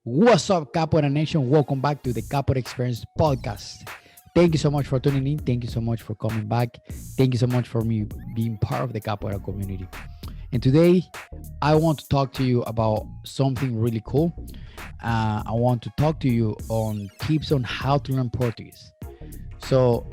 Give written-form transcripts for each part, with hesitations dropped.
What's up, Capoeira Nation? Welcome back to the Capoeira Experience podcast. Thank you so much for tuning in. Thank you so much for coming back. Thank you so much for me being part of the Capoeira community. And today, I want to talk to you about something really cool. I want to talk to you on tips on how to learn Portuguese. So,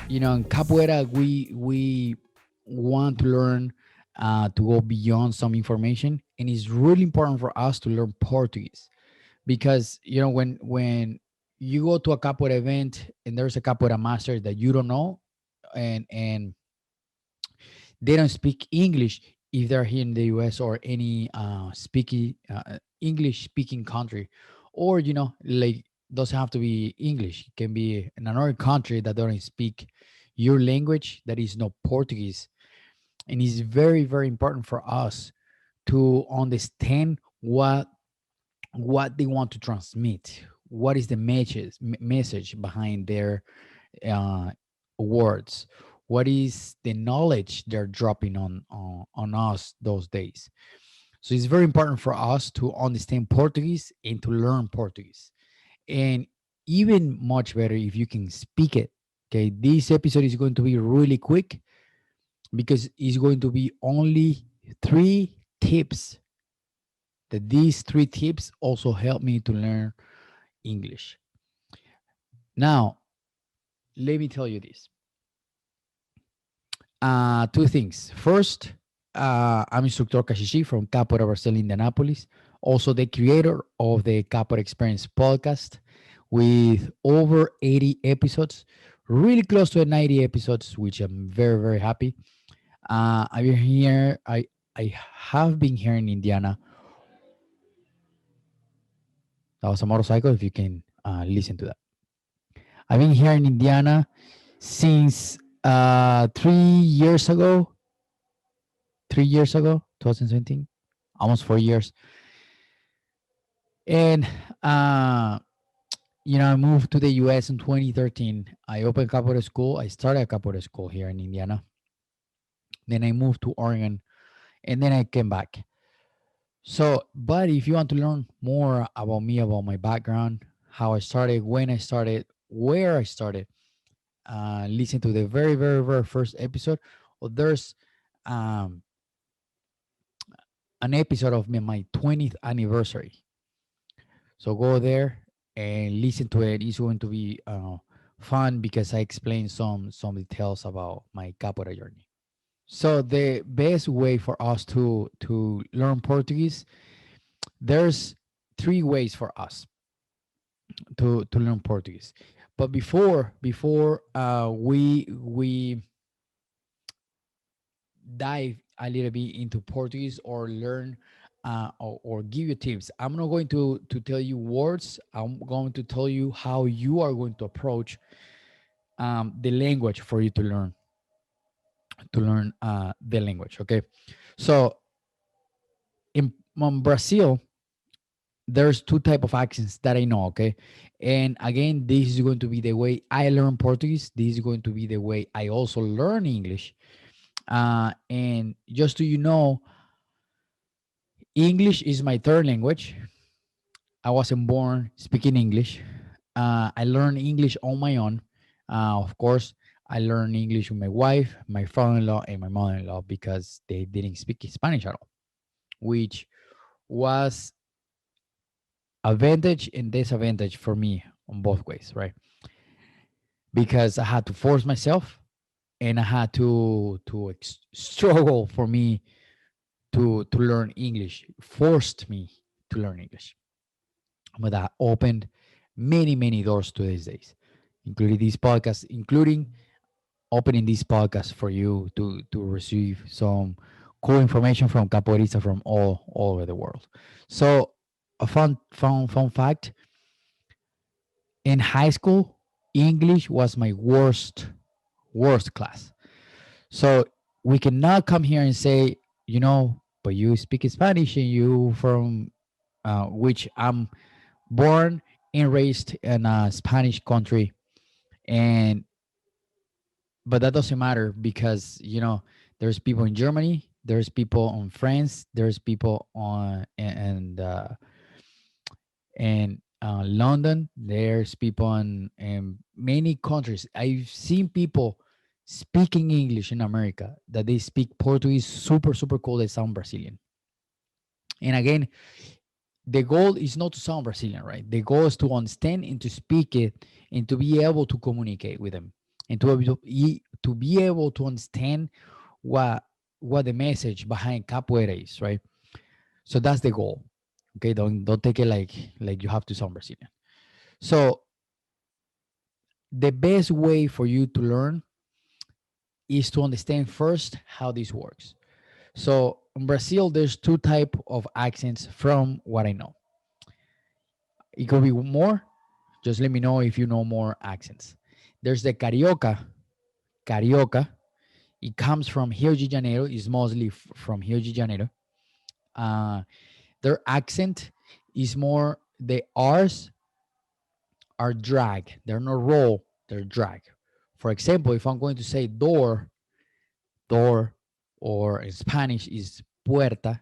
in Capoeira, we want to learn to go beyond some information, and it's really important for us to learn Portuguese because when you go to a capoeira event and there's a capoeira master that you don't know, and they don't speak English, if they're here in the US or any speaking English speaking country, or like, doesn't have to be English, it can be in another country that don't speak your language, that is not Portuguese. And it's very, very important for us to understand what they want to transmit, what is the message behind their uh, words, what is the knowledge they're dropping on us those days. So it's very important for us to understand Portuguese and to learn Portuguese, and even much better if you can speak it. Okay, this episode is going to be really quick because it's going to be only 3 tips, that these 3 tips also help me to learn English. Now, let me tell you this. 2 things. First, I'm instructor Kashishi from Capoeira Brazil, Indianapolis, also the creator of the Capoeira Experience podcast with over 80 episodes, really close to 90 episodes, which I'm very, very happy. I've been here. I have been here in Indiana. That was a motorcycle. If you can listen to that, I've been here in Indiana since 3 years ago. 3 years ago, 2017, almost 4 years. And I moved to the US in 2013. I opened Capoeira School. I started a Capoeira School here in Indiana. Then I moved to Oregon, and then I came back. So, but if you want to learn more about me, about my background, how I started, when I started, where I started, listen to the very, very, very first episode. Or there's um, an episode of my 20th anniversary. So go there and listen to it. It's going to be fun because I explain some details about my capoeira journey. So the best way for us to learn Portuguese, there's 3 ways for us to learn Portuguese. But before we dive a little bit into Portuguese or learn or give you tips, I'm not going to tell you words. I'm going to tell you how you are going to approach the language for you to learn the language. Okay, so in Brazil, there's 2 type of accents that I know. Okay, and again, this is going to be the way I learn Portuguese. This is going to be the way I also learn English. And just so you know, English is my third language. I wasn't born speaking English. I learned English on my own. Of course, I learned English with my wife, my father-in-law, and my mother-in-law because they didn't speak Spanish at all, which was advantage and disadvantage for me on both ways, right? Because I had to force myself, and I had to struggle for me to learn English. Forced me to learn English, but that opened many doors to these days, including this podcast, including opening this podcast for you to receive some cool information from capoeiristas from all over the world. So a fun fact: in high school, English was my worst class. So we cannot come here and say, but you speak Spanish and you from which I'm born and raised in a Spanish country, and but that doesn't matter because there's people in Germany, there's people on France, there's people on And London, there's people in many countries. I've seen people speaking English in America that they speak Portuguese super, super cool. They sound Brazilian. And again, the goal is not to sound Brazilian, right? The goal is to understand and to speak it and to be able to communicate with them and to be able to understand what what the message behind capoeira is, right? So that's the goal. Okay, don't take it like you have to sound Brazilian. So the best way for you to learn is to understand first how this works. So in Brazil, there's two type of accents from what I know. It could be more. Just let me know if you know more accents. There's the carioca. Carioca. It comes from Rio de Janeiro. It's mostly from Rio de Janeiro. Uh, their accent is more, the R's are drag. They're not roll. They're drag. For example, if I'm going to say door, door, or in Spanish is puerta,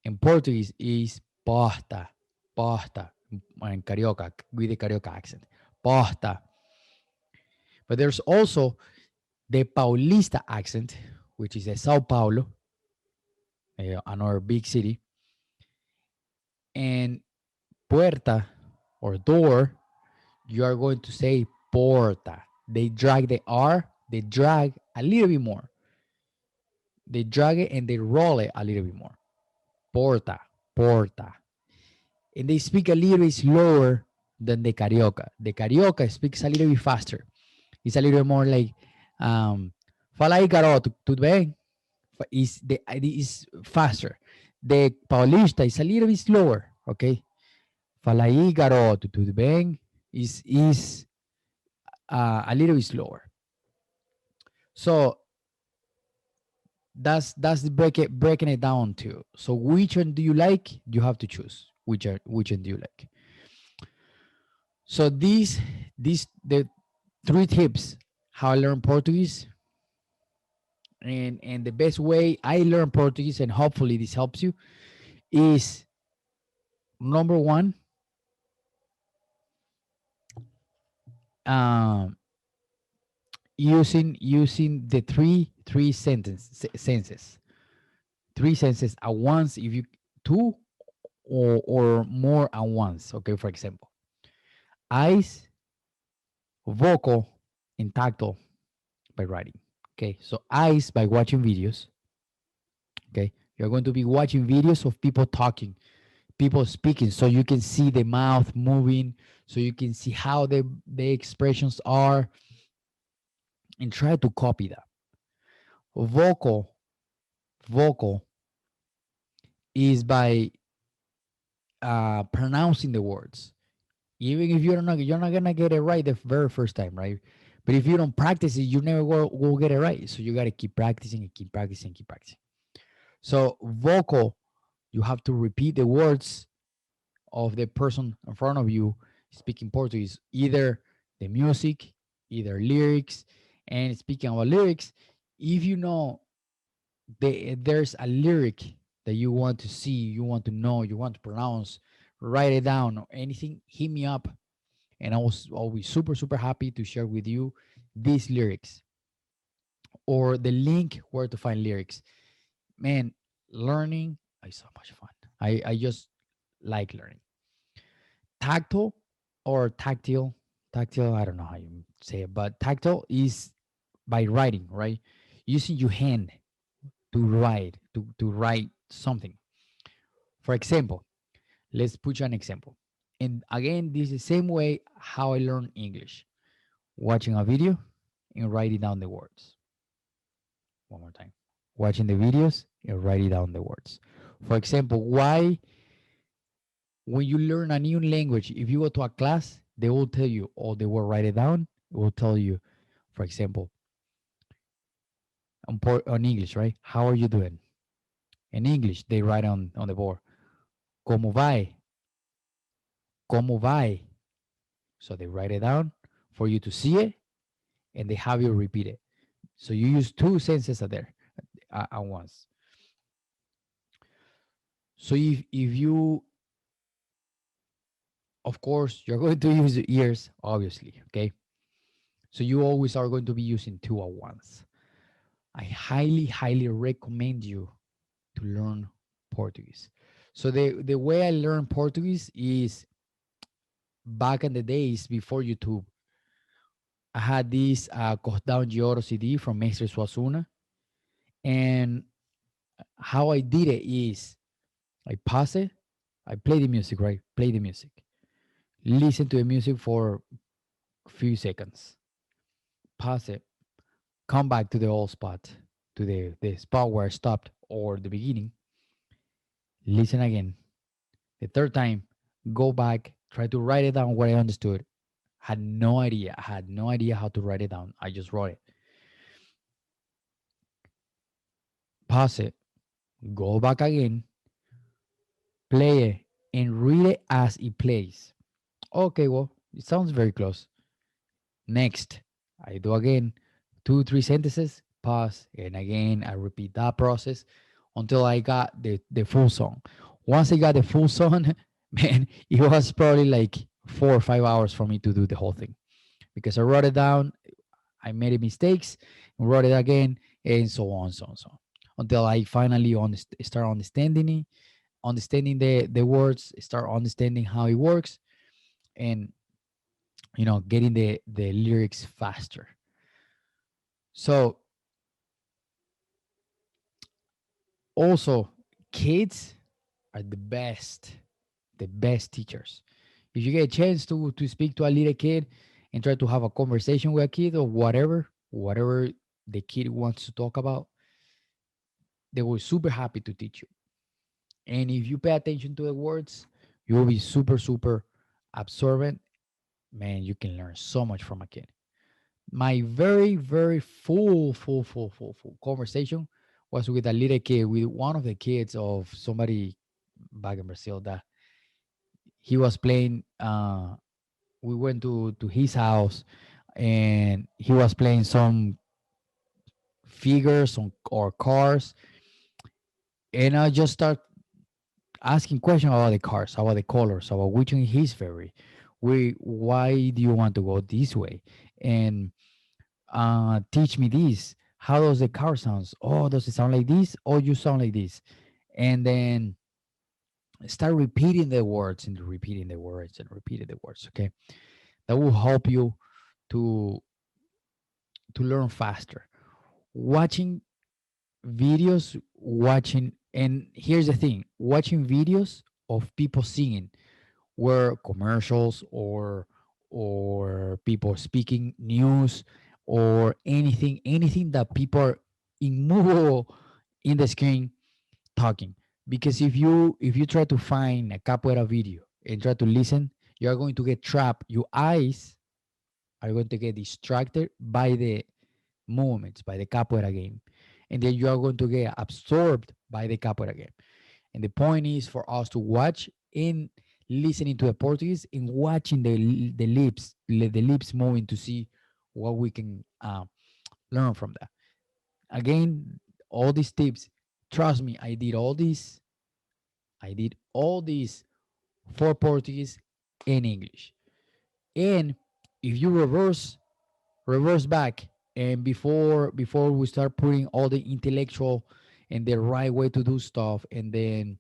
in Portuguese is porta, porta, in Carioca, with the Carioca accent, porta. But there's also the Paulista accent, which is a Sao Paulo, another big city, and puerta or door, you are going to say porta. They drag the R, they drag a little bit more. They drag it and they roll it a little bit more. Porta, porta. And they speak a little bit slower than the Carioca. The Carioca speaks a little bit faster. It's a little more like, fala aí, garoto, tudo bem? Is faster. The Paulista is a little bit slower, okay? Fala aí, garoto, tudo bem? Is a little bit slower. So that's the breaking it down to. So which one do you like? You have to choose which one do you like. So these the three tips how I learn Portuguese, and the best way I learn Portuguese, and hopefully this helps you, is number one, um, using the three senses, three senses at once. If you two or more at once. Okay, for example, eyes, vocal, and tactile by writing. Okay, so eyes by watching videos. Okay, you're going to be watching videos of people talking, people speaking, so you can see the mouth moving, so you can see how the expressions are, and try to copy that. Vocal, vocal is by pronouncing the words. Even if you're not gonna get it right the very first time, right? But if you don't practice it, you never will get it right. So you gotta keep practicing and keep practicing and keep practicing. So vocal, you have to repeat the words of the person in front of you speaking Portuguese, either the music, either lyrics. And speaking about lyrics, if you know there's a lyric that you want to see, you want to know, you want to pronounce, write it down or anything, hit me up, and I'll be super super happy to share with you these lyrics or the link where to find lyrics. Man, learning is so much fun. I just like learning. Tactile or tactile, I don't know how you say it, but tactile is by writing, right? Using your hand to write something. For example, let's put you an example. And again, this is the same way how I learn English. Watching a video and writing down the words. One more time. Watching the videos and writing down the words. For example, why when you learn a new language, if you go to a class, they will tell you, or they will write it down. It will tell you, for example, on English, right? How are you doing? In English, they write on the board, ¿Cómo vai? ¿Cómo vai? So they write it down for you to see it, and they have you repeat it. So you use two senses there at once. So if you Of course, you're going to use your ears, obviously. Okay. So you always are going to be using two at once. I highly, highly recommend you to learn Portuguese. So the way I learned Portuguese is back in the days before YouTube. I had this Cordão de Oro CD from Mestre Suassuna. And how I did it is I pause it, I play the music, right? Play the music. Listen to the music for a few seconds. Pause it, come back to the old spot, to the spot where I stopped or the beginning. Listen again. The third time, go back, try to write it down what I understood. Had no idea. I had no idea how to write it down. I just wrote it. Pause it, go back again, play it, and read it as it plays. Okay, well, it sounds very close. Next, I do again two, three sentences, pause, and again I repeat that process until I got the full song. Once I got the full song, man, it was probably like 4 or 5 hours for me to do the whole thing because I wrote it down, I made mistakes, wrote it again, and so on, so on, so on, until I finally start understanding it, understanding the words, start understanding how it works, and getting the lyrics faster. So also, kids are the best teachers. If you get a chance to speak to a little kid and try to have a conversation with a kid or whatever the kid wants to talk about, they will super happy to teach you. And if you pay attention to the words, you will be super absorbent. Man, you can learn so much from a kid. My very full conversation was with a little kid, with one of the kids of somebody back in Brazil that he was playing. We went to his house, and he was playing some figures or cars, and I just start asking questions about the cars, about the colors, about which one is his favorite. Why do you want to go this way? And teach me this. How does the car sounds? Oh, does it sound like this? Oh, you sound like this. And then start repeating the words and repeating the words and repeating the words. Okay, that will help you to learn faster. Watching videos, watching, and here's the thing: watching videos of people singing, where commercials or people speaking news or anything that people are immovable in the screen talking. Because if you try to find a capoeira video and try to listen, you are going to get trapped. Your eyes are going to get distracted by the movements, by the capoeira game, and then you are going to get absorbed by the capoeira game. And the point is for us to watch and listening to the Portuguese and watching the lips moving to see what we can learn from that. Again, all these tips. Trust me, I did all these. I did all these for Portuguese and English. And if you reverse back, and before we start putting all the intellectual and the right way to do stuff, and then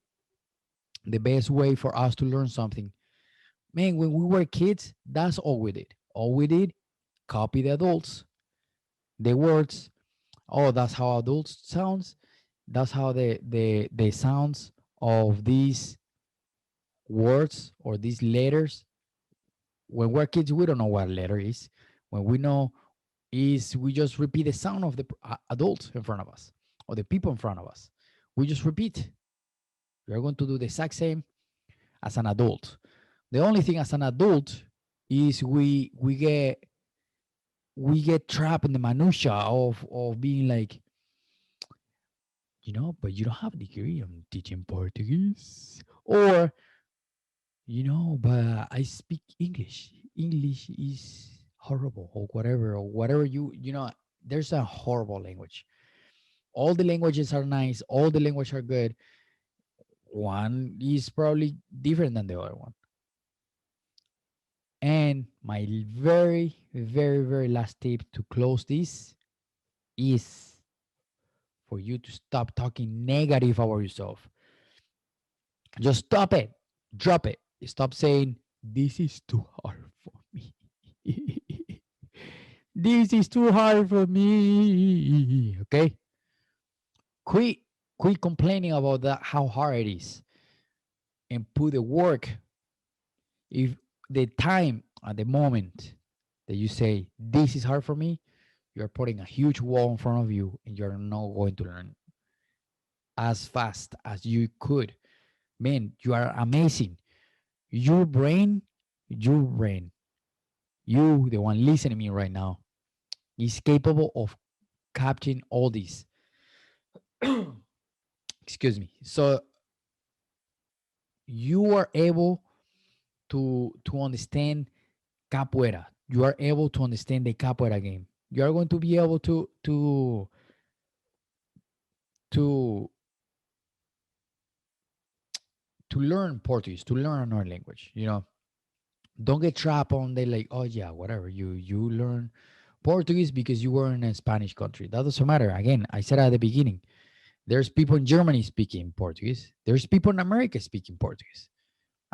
the best way for us to learn something, man, when we were kids, that's all we did. All we did, copy the adults, the words. Oh, that's how adults sounds. That's how the sounds of these words or these letters. When we're kids, we don't know what a letter is. When we know is we just repeat the sound of the adults in front of us or the people in front of us. We just repeat. We are going to do the exact same as an adult. The only thing as an adult is we get trapped in the minutia of being like, but you don't have a degree on teaching Portuguese, or but I speak English. English is horrible, or whatever there's a horrible language. All the languages are nice, all the languages are good. One is probably different than the other one. And my very, very, very last tip to close this is for you to stop talking negative about yourself. Just stop it. Drop it. Stop saying, this is too hard for me. This is too hard for me. Okay? Quit quit complaining about that how hard it is and put the work. If the time at the moment that you say this is hard for me, you're putting a huge wall in front of you and you're not going to learn as fast as you could. Man, you are amazing. Your brain, your brain, you, the one listening to me right now, is capable of capturing all this. Excuse me. So you are able to understand capoeira. You are able to understand the capoeira game. You are going to be able to to learn Portuguese, to learn another language. You know, don't get trapped on the like, oh yeah, whatever. You learn Portuguese because you were in a Spanish country. That doesn't matter. Again, I said at the beginning, there's people in Germany speaking Portuguese. There's people in America speaking Portuguese.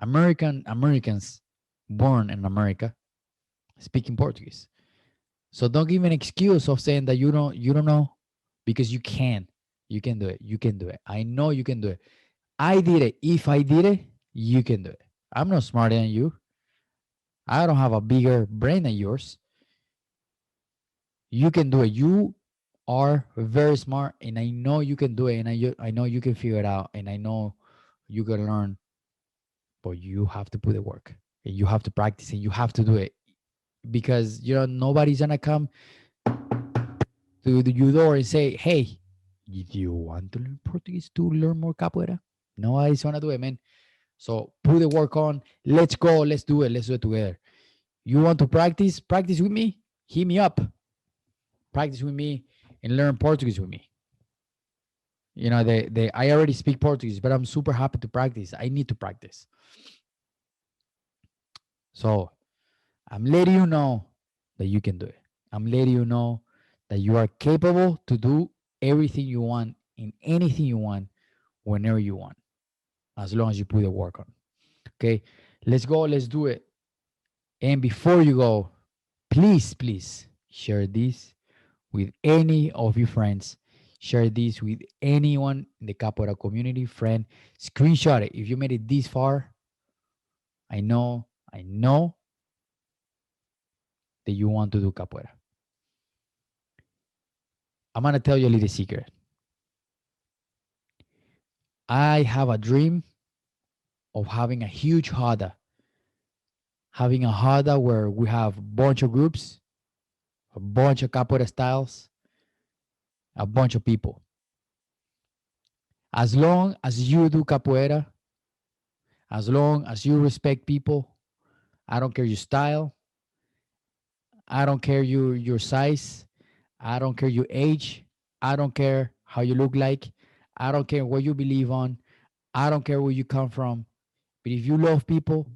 Americans born in America speaking Portuguese. So don't give an excuse of saying that you don't know because you can. You can do it. You can do it. I know you can do it. I did it. If I did it, you can do it. I'm not smarter than you. I don't have a bigger brain than yours. You can do it. You are very smart, and I know you can do it, and I know you can figure it out, and I know you can learn. But you have to put the work, and you have to practice, and you have to do it because nobody's gonna come to your door and say, "Hey, do you want to learn Portuguese to learn more capoeira?" Nobody's gonna do it, man. So put the work on. Let's go. Let's do it. Let's do it together. You want to practice? Practice with me. Hit me up. Practice with me and learn Portuguese with me. I already speak Portuguese, but I'm super happy to practice. I need to practice. So I'm letting you know that you can do it. I'm letting you know that you are capable to do everything you want in anything you want whenever you want, as long as you put the work on. Okay, let's go. Let's do it. And before you go, please, please share this with any of your friends. Share this with anyone in the Capoeira community, friend. Screenshot it. If you made it this far, I know that you want to do Capoeira. I'm going to tell you a little secret. I have a dream of having a huge Hada, having a Hada where we have a bunch of groups, a bunch of Capoeira styles, a bunch of people. As long as you do Capoeira, as long as you respect people, I don't care your style, I don't care your size, I don't care your age, I don't care how you look like, I don't care what you believe on, I don't care where you come from. But if you love people,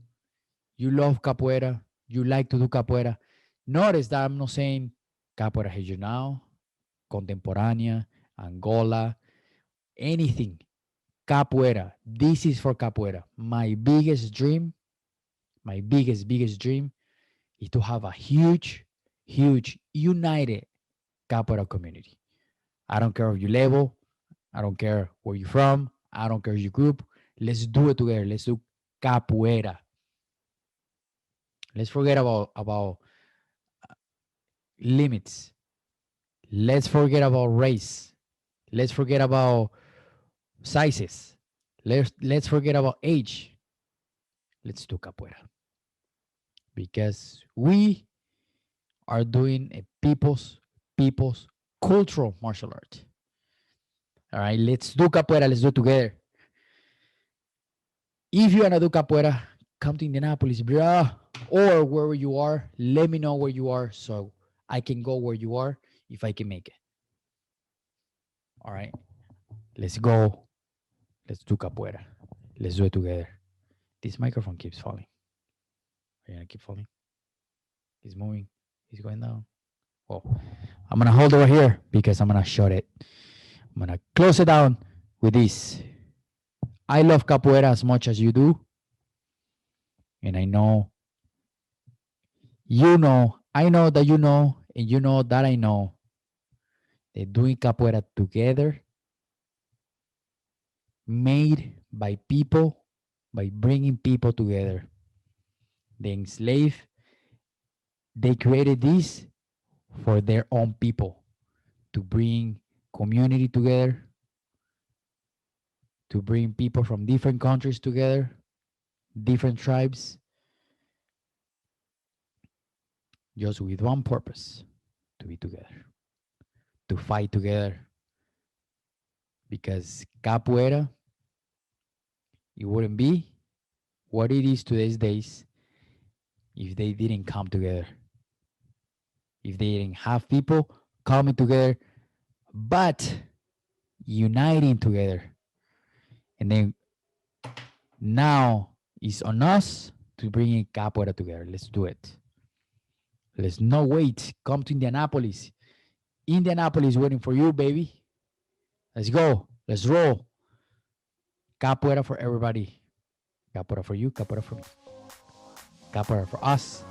you love capoeira, you like to do capoeira. Notice that I'm not saying capoeira regional, contemporánea, Angola, anything. Capoeira. This is for capoeira. My biggest dream is to have a huge, huge, united capoeira community. I don't care of your level. I don't care where you're from. I don't care your group. Let's do it together. Let's do capoeira. Let's forget about limits. Let's forget about race. Let's forget about sizes. Let's forget about age. Let's do capoeira because we are doing a people's cultural martial art. All right, let's do capoeira. Let's do it together. If you wanna do capoeira, come to Indianapolis, bro, or wherever you are. Let me know where you are so I can go where you are if I can make it. All right, let's go. Let's do capoeira. Let's do it together. This microphone keeps falling. Are you gonna keep falling? He's moving. He's going down. Oh, I'm gonna hold it right here because I'm gonna shut it. I'm gonna close it down with this. I love capoeira as much as you do, and I know you know. I know that you know, and you know that I know that doing capoeira together, made by people, by bringing people together. The enslaved, they created this for their own people to bring community together, to bring people from different countries together, different tribes, just with one purpose: to be together, to fight together. Because capoeira, it wouldn't be what it is today's days if they didn't come together, if they didn't have people coming together, but uniting together. And then now it's on us to bring in capoeira together. Let's do it. Let's not wait. Come to Indianapolis. Indianapolis waiting for you, baby. Let's go. Let's roll. Capoeira for everybody. Capoeira for you, capoeira for me. Capoeira for us,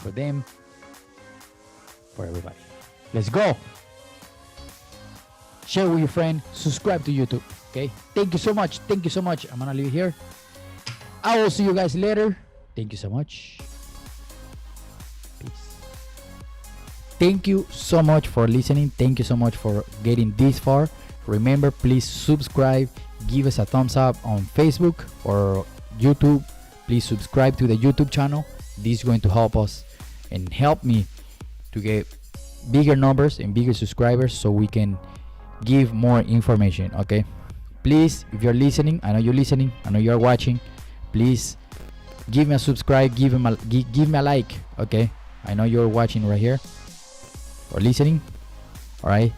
for them, for everybody. Let's go. Share with your friend. Subscribe to YouTube. Okay. Thank you so much. Thank you so much. I'm gonna leave it here. I will see you guys later. Thank you so much. Peace. Thank you so much for listening. Thank you so much for getting this far. Remember, please subscribe. Give us a thumbs up on Facebook or YouTube. Please subscribe to the YouTube channel. This is going to help us and help me to get bigger numbers and bigger subscribers so we can give more information. Okay, please, if you're listening, I know you're listening, I know you're watching, please give me a subscribe, give me a like. Okay, I know you're watching right here or listening. All right,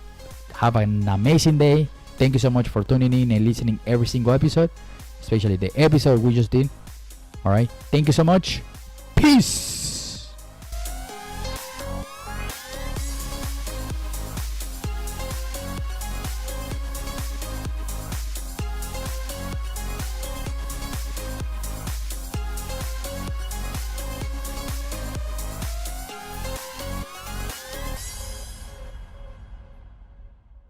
have an amazing day. Thank you so much for tuning in and listening every single episode, especially the episode we just did. All right, thank you so much. Peace.